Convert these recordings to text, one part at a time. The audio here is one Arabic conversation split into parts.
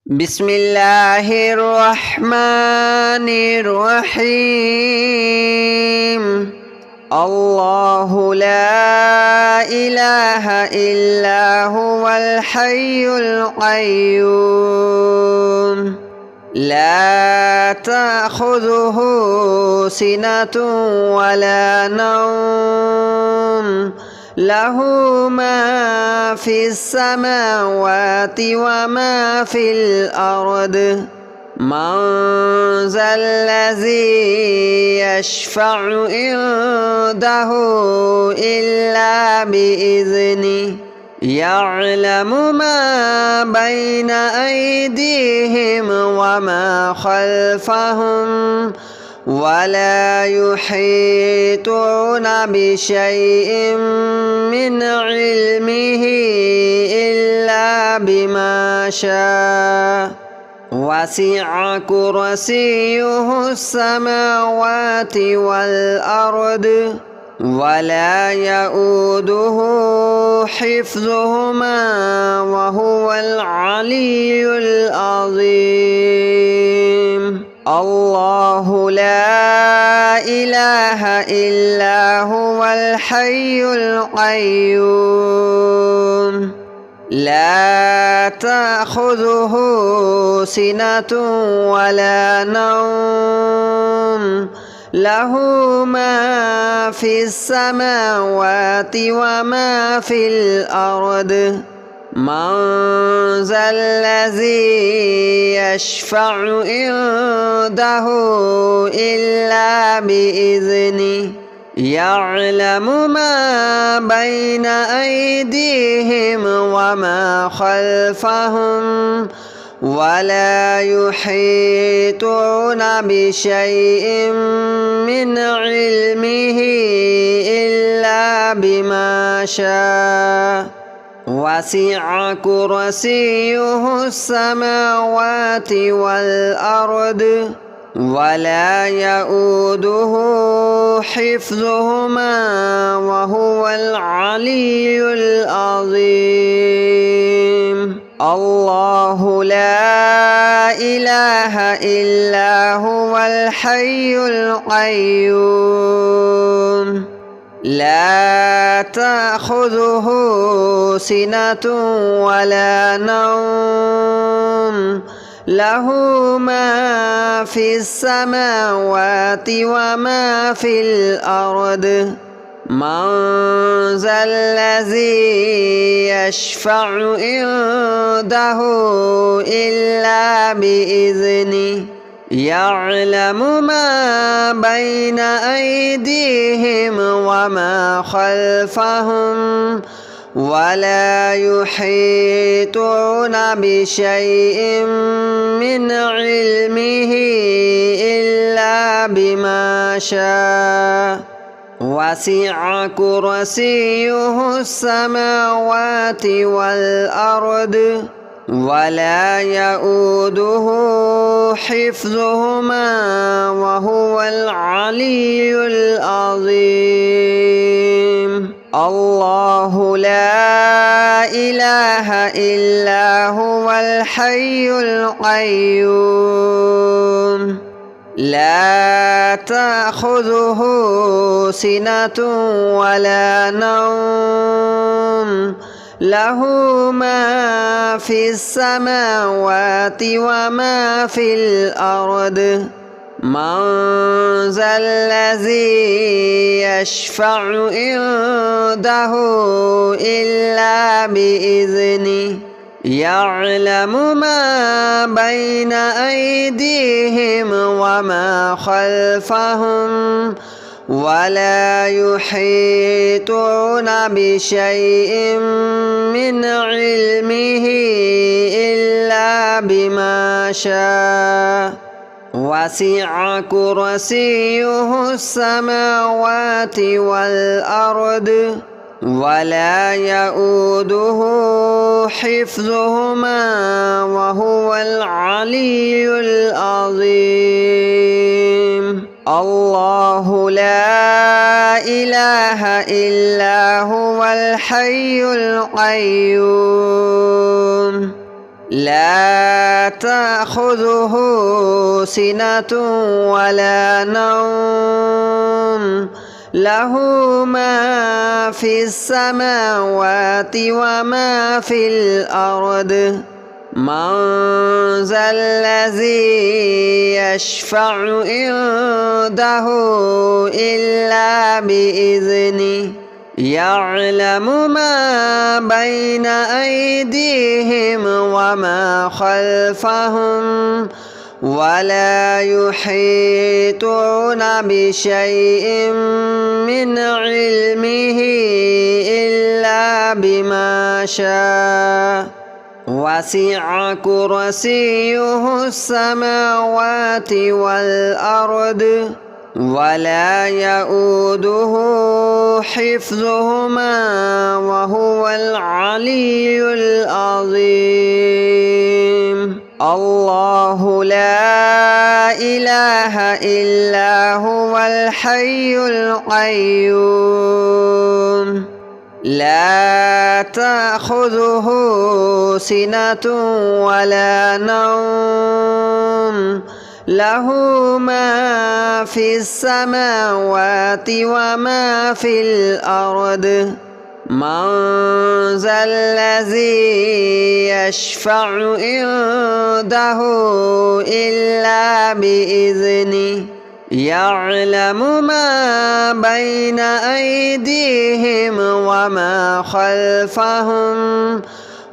بسم الله الرحمن الرحيم. الله لا إله إلا هو الحي القيوم لا تأخذه سنة ولا نوم له ما في السماوات وما في الأرض من ذا الذي يشفع عنده إلا بإذنه يعلم ما بين أيديهم وما خلفهم ولا يحيطون بشيء من علمه إلا بما شاء وسع كرسيه السماوات والأرض ولا يؤوده حفظهما وهو العلي العظيم. الله لا إله إلا هو الحي القيوم لا تأخذه سنة ولا نوم له ما في السماوات وما في الأرض من ذا الذي يشفع عنده إلا بإذنه يعلم ما بين أيديهم وما خلفهم ولا يحيطون بشيء من علمه إلا بما شاء وسع كرسيه السماوات والأرض ولا يؤوده حفظهما وهو العلي العظيم. الله لا إله إلا هو الحي القيوم لا تأخذه سنة ولا نوم له ما في السماوات وما في الأرض من ذا الذي يشفع عنده إلا بإذنه يعلم ما بين أيديهم وما خلفهم ولا يحيطون بشيء من علمه إلا بما شاء وسع كرسيه السماوات والأرض ولا يؤوده حفظهما وهو العلي العظيم. الله لا إله إلا هو الحي القيوم لا تأخذه سنة ولا نوم له ما في السماوات وما في الأرض من ذا الذي يشفع عنده إلا بإذنه يعلم ما بين أيديهم وما خلفهم ولا يحيطون بشيء من علمه إلا بما شاء وسع كرسيه السماوات والأرض ولا يؤوده حفظهما وهو العلي العظيم. الله لا إله إلا هو الحي القيوم لا تأخذه سنة ولا نوم له ما في السماوات وما في الأرض من ذا الذي يشفع عنده إلا بإذنه يعلم ما بين أيديهم وما خلفهم ولا يحيطون بشيء من علمه إلا بما شاء وسع كرسيه السماوات والأرض ولا يؤوده حفظهما وهو العلي العظيم الله لا إله إلا هو الحي القيوم لا تأخذه سنة ولا نوم له ما في السماوات وما في الأرض من ذا الذي يشفع عنده إلا بإذنه يعلم ما بين أيديهم وما خلفهم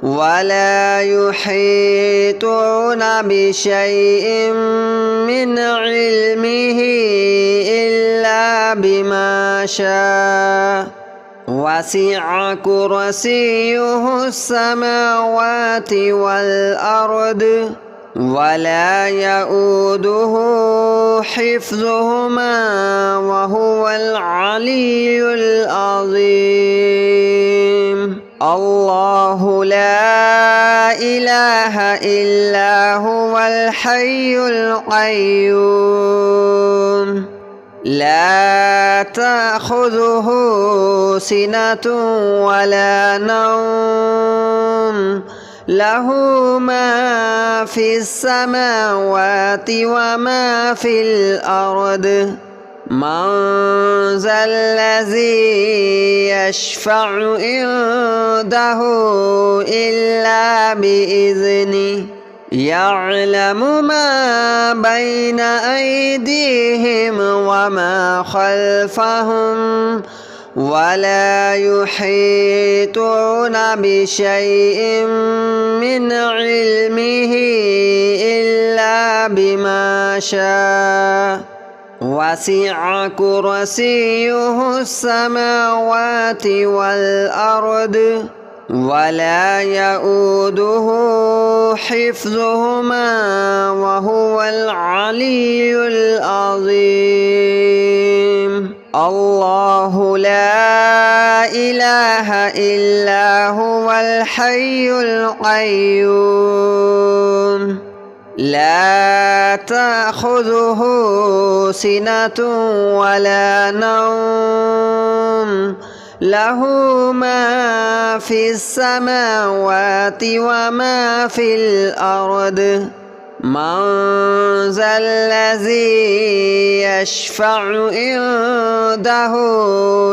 ولا يحيطون بشيء من علمه إلا بما شاء وسع كرسيه السماوات والأرض ولا يؤوده حفظهما وهو العلي العظيم الله لا إله إلا هو الحي القيوم لا تأخذه سنة ولا نوم له ما في السماوات وما في الأرض من ذا الذي يشفع عنده إلا بإذنه يعلم ما بين أيديهم وما خلفهم ولا يحيطون بشيء من علمه إلا بما شاء وسع كرسيه السماوات والأرض ولا يؤوده حفظهما وهو العلي العظيم الله لا إله إلا هو الحي القيوم لا تأخذه سنة ولا نوم له ما في السماوات وما في الأرض من ذا الذي يشفع عنده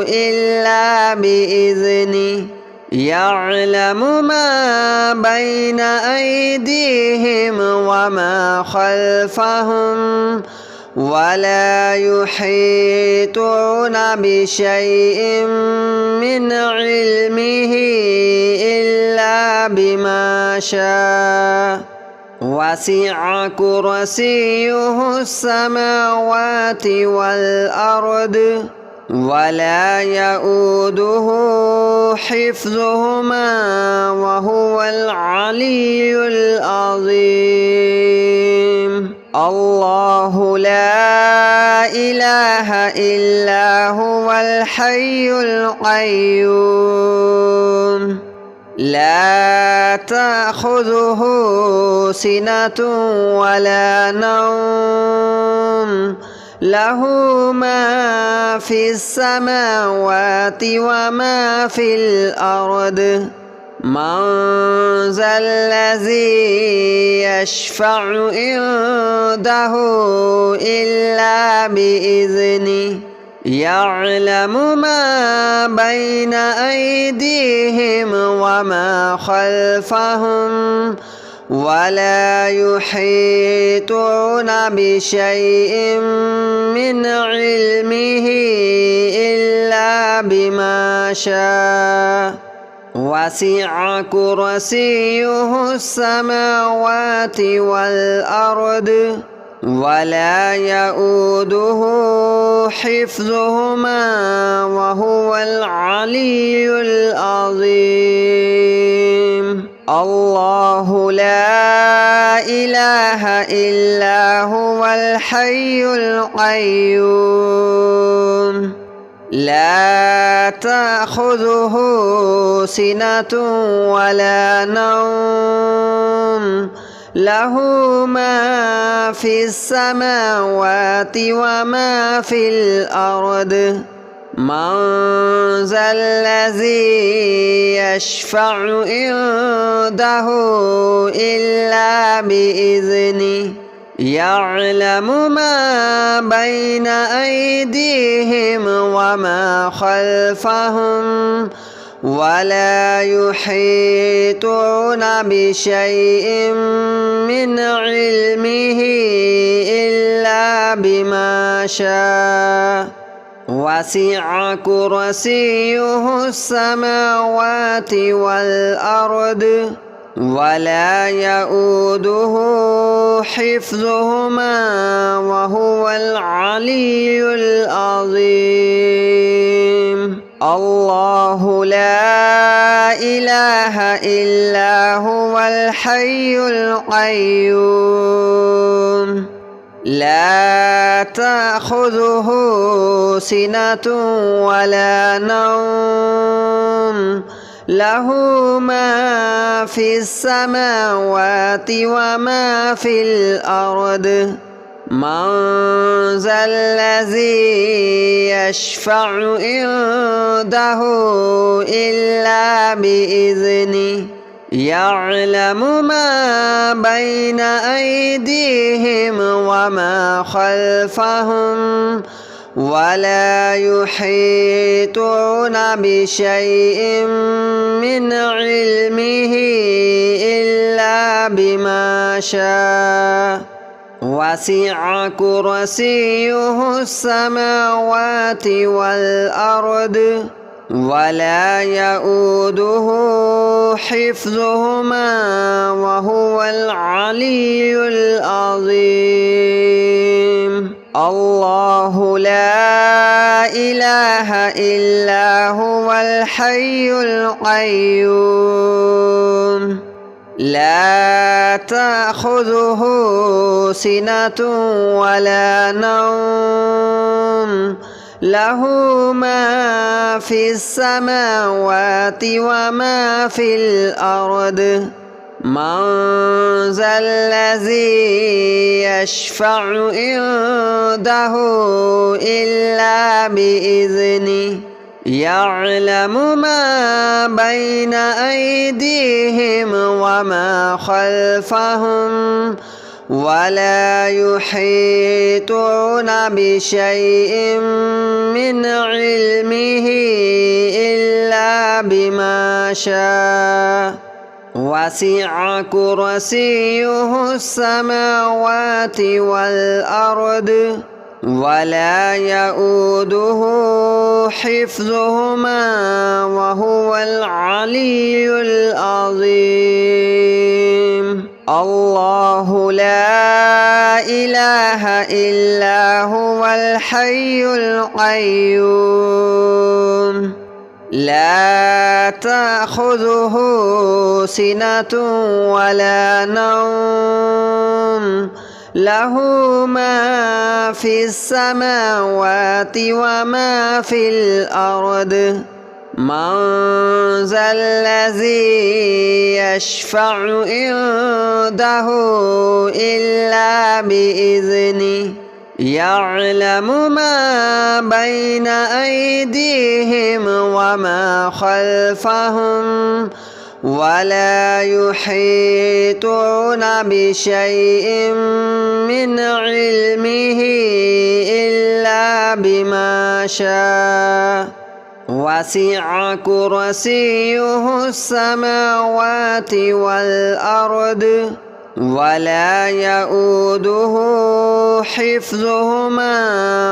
إلا بإذنه يعلم ما بين أيديهم وما خلفهم ولا يحيطون بشيء من علمه إلا بما شاء وسع كرسيه السماوات والأرض ولا يؤوده حفظهما وهو العلي العظيم الله لا إله إلا هو الحي القيوم لا تأخذه سنة ولا نوم له ما في السماوات وما في الأرض من ذا الذي يشفع عنده إلا بإذنه يعلم ما بين أيديهم وما خلفهم ولا يحيطون بشيء من علمه إلا بما شاء وسع كرسيه السماوات والأرض ولا يؤوده حفظهما وهو العلي العظيم الله لا إله إلا هو الحي القيوم لا تأخذه سنة ولا نوم له ما في السماوات وما في الأرض من ذا الذي يشفع عنده إلا بإذنه يعلم ما بين أيديهم وما خلفهم ولا يحيطون بشيء من علمه إلا بما شاء وسع كرسيه السماوات والأرض ولا يؤوده حفظهما وهو العلي العظيم الله لا إله إلا هو الحي القيوم لا تأخذه سنة ولا نوم له ما في السماوات وما في الأرض من ذا الذي يشفع عنده إلا بإذنه يعلم ما بين أيديهم وما خلفهم ولا يحيطون بشيء من علمه إلا بما شاء وسع كرسيه السماوات والأرض ولا يؤوده حفظهما وهو العلي العظيم الله لا إله إلا هو الحي القيوم لا تأخذه سنة ولا نوم له ما في السماوات وما في الأرض من ذا الذي يشفع عنده إلا بإذنه يعلم ما بين أيديهم وما خلفهم ولا يحيطون بشيء من علمه إلا بما شاء وسع كرسيه السماوات والأرض ولا يؤوده حفظهما وهو العلي العظيم الله لا إله إلا هو الحي القيوم لا تأخذه سنة ولا نوم له ما في السماوات وما في الأرض من ذا الذي يشفع عنده إلا بإذنه يعلم ما بين أيديهم وما خلفهم ولا يحيطون بشيء من علمه إلا بما شاء وسع كرسيه السماوات والأرض ولا يؤوده حفظهما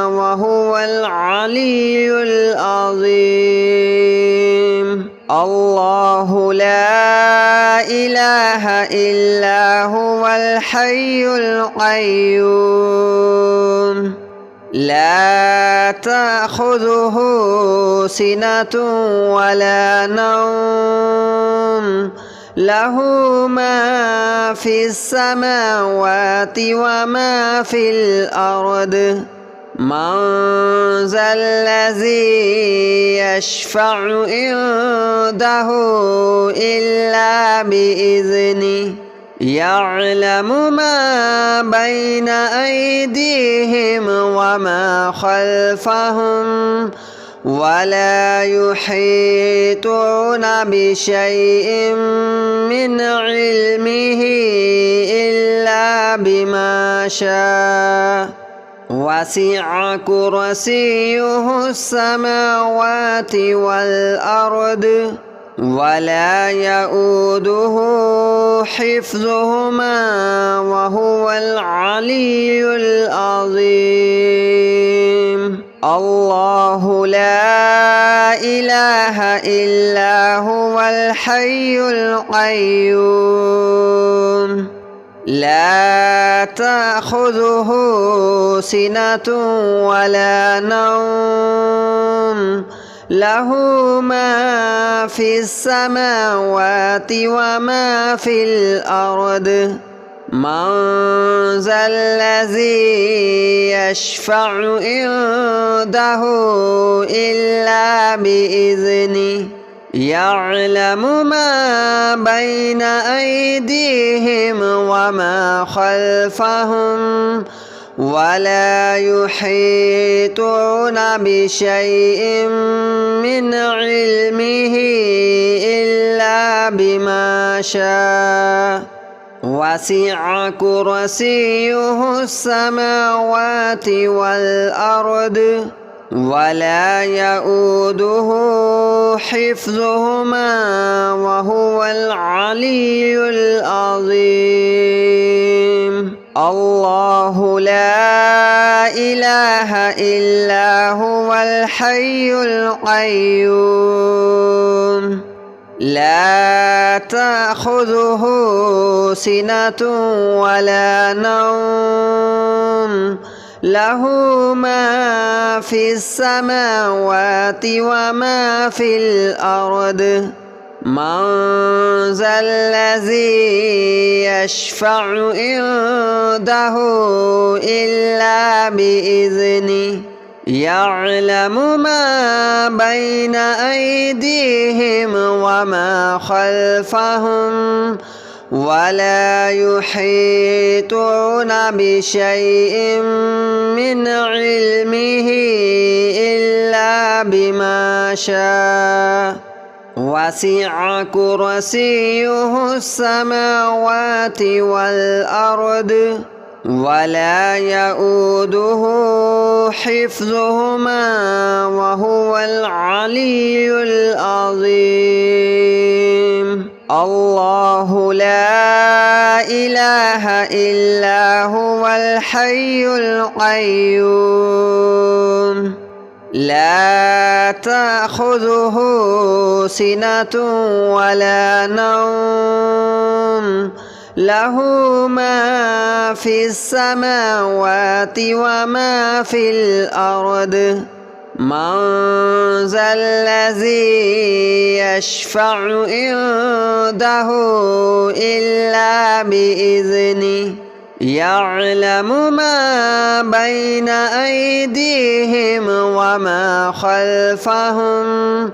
وهو العلي العظيم الله لا إله إلا هو الحي القيوم لا تأخذه سنة ولا نوم له ما في السماوات وما في الأرض من ذا الذي يشفع عنده إلا بإذنه يعلم ما بين أيديهم وما خلفهم ولا يحيطون بشيء من علمه إلا بما شاء وسع كرسيه السماوات والأرض ولا يؤوده حفظهما وهو العلي العظيم الله لا إله إلا هو الحي القيوم لا تأخذه سنة ولا نوم له ما في السماوات وما في الأرض من ذا الذي يشفع عنده إلا بإذنه يعلم ما بين أيديهم وما خلفهم ولا يحيطون بشيء من علمه إلا بما شاء وسع كرسيه السماوات والأرض ولا يؤوده حفظهما وهو العلي العظيم الله لا إله إلا هو الحي القيوم لا تأخذه سنة ولا نوم له ما في السماوات وما في الأرض من ذا الذي يشفع عنده إلا بإذنه يعلم ما بين أيديهم وما خلفهم ولا يحيطون بشيء من علمه إلا بما شاء وسع كرسيه السماوات والأرض ولا يؤوده حفظهما وهو العلي العظيم الله لا إله إلا هو الحي القيوم لا تأخذه سنة ولا نوم له ما في السماوات وما في الأرض من ذا الذي يشفع عنده إلا بإذنه يعلم ما بين أيديهم وما خلفهم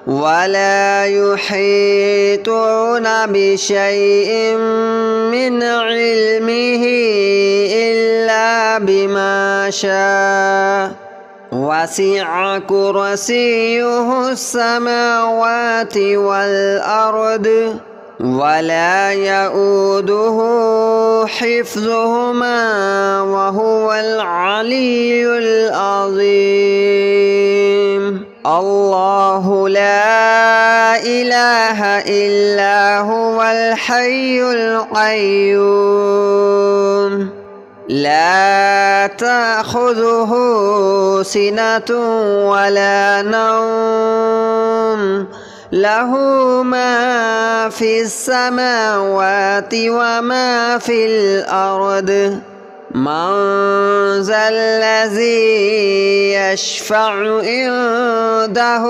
ولا يحيطون بشيء من علمه إلا بما شاء وسع كرسيه السماوات والأرض ولا يؤوده حفظهما وهو العلي العظيم الله لا إله إلا هو الحي القيوم لا تأخذه سنة ولا نوم له ما في السماوات وما في الأرض من ذا الذي يشفع عنده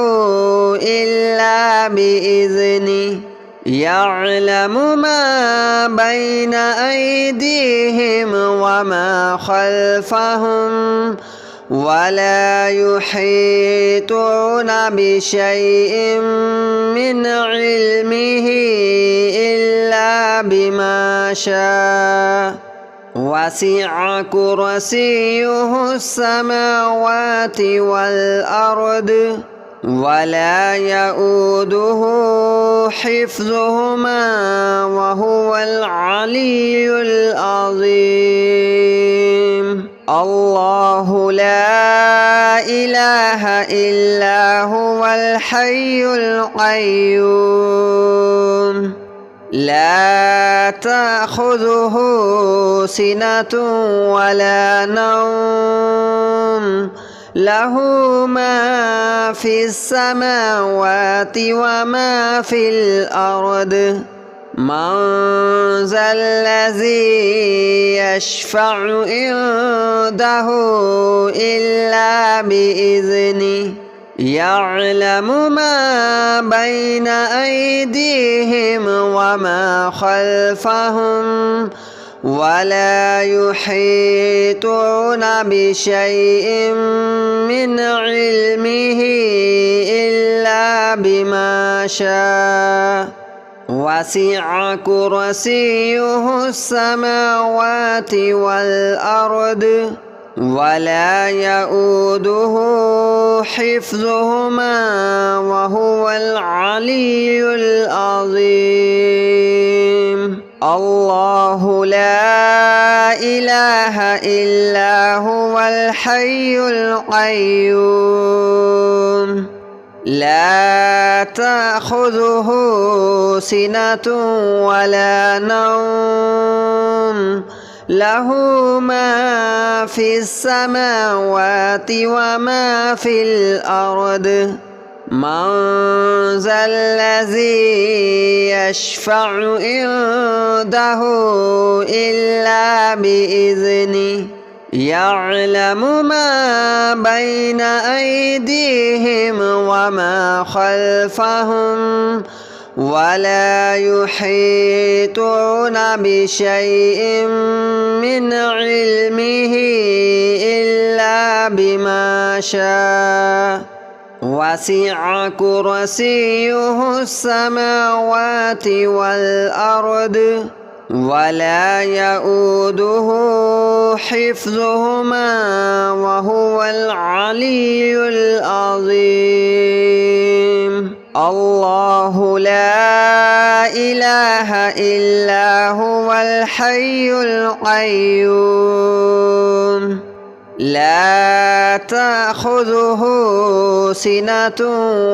إلا بإذنه يعلم ما بين أيديهم وما خلفهم ولا يحيطون بشيء من علمه إلا بما شاء وسع كرسيه السماوات والأرض ولا يؤوده حفظهما وهو العلي العظيم الله لا إله إلا هو الحي القيوم لا تأخذه سنة ولا نوم له ما في السماوات وما في الأرض من ذا الذي يشفع عنده إلا بإذنه يعلم ما بين أيديهم وما خلفهم ولا يحيطون بشيء من علمه إلا بما شاء وسع كرسيه السماوات والأرض ولا يؤوده حفظهما وهو العلي العظيم الله لا إله إلا هو الحي القيوم لا تأخذه سنة ولا نوم له ما في السماوات وما في الأرض من ذا الذي يشفع عنده إلا بإذنه يعلم ما بين أيديهم وما خلفهم ولا يحيطون بشيء من علمه إلا بما شاء وسع كرسيه السماوات والأرض ولا يؤوده حفظهما وهو العلي العظيم الله لا إله إلا هو الحي القيوم لا تأخذه سنة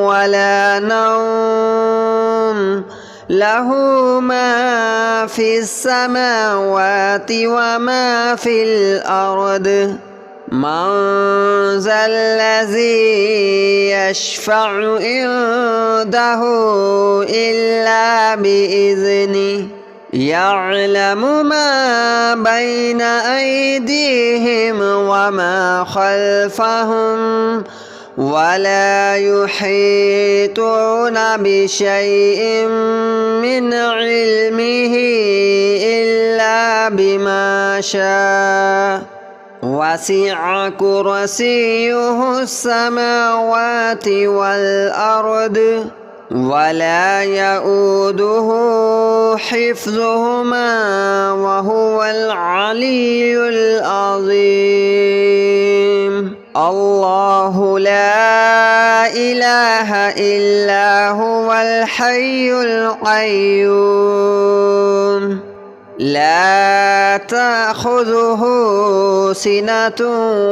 ولا نوم له ما في السماوات وما في الأرض من ذا الذي يشفع عنده إلا بإذنه يعلم ما بين أيديهم وما خلفهم ولا يحيطون بشيء من علمه إلا بما شاء وسع كرسيه السماوات والأرض ولا يؤوده حفظهما وهو العلي العظيم الله لا إله إلا هو الحي القيوم لا تأخذه سنة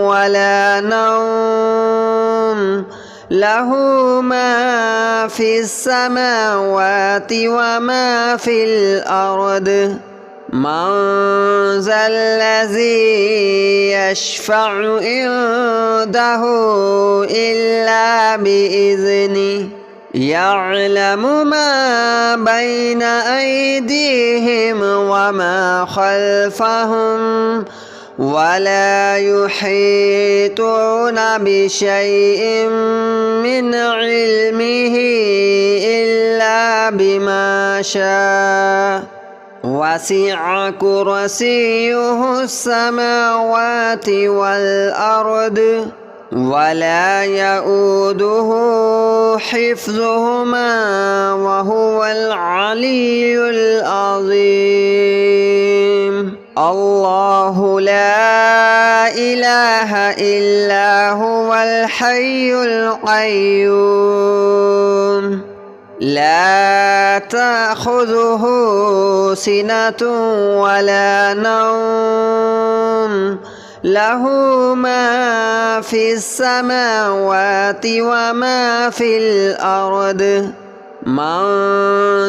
ولا نوم له ما في السماوات وما في الأرض من ذا الذي يشفع عنده إلا بإذنه يعلم ما بين أيديهم وما خلفهم ولا يحيطون بشيء من علمه إلا بما شاء وسع كرسيه السماوات والأرض ولا يؤوده حفظهما وهو العلي العظيم الله لا إله إلا هو الحي القيوم لا تأخذه سنة ولا نوم له ما في السماوات وما في الأرض من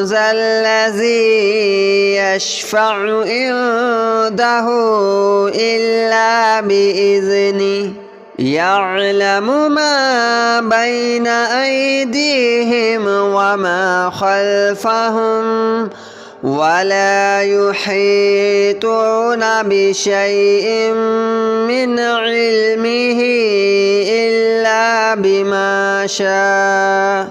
ذا الذي يشفع عنده إلا بإذنه يعلم ما بين أيديهم وما خلفهم ولا يحيطون بشيء من علمه إلا بما شاء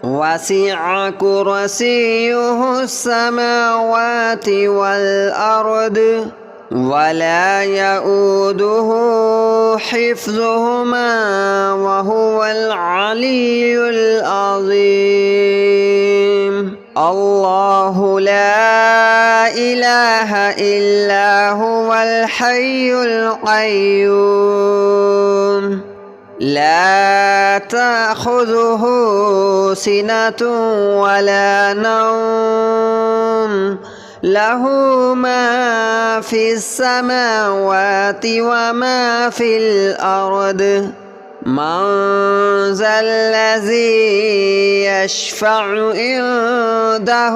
وسع كرسيه السماوات والأرض ولا يؤوده حفظهما وهو العلي العظيم الله لا إله إلا هو الحي القيوم لا تأخذه سنة ولا نوم له ما في السماوات وما في الأرض من ذا الذي يشفع عنده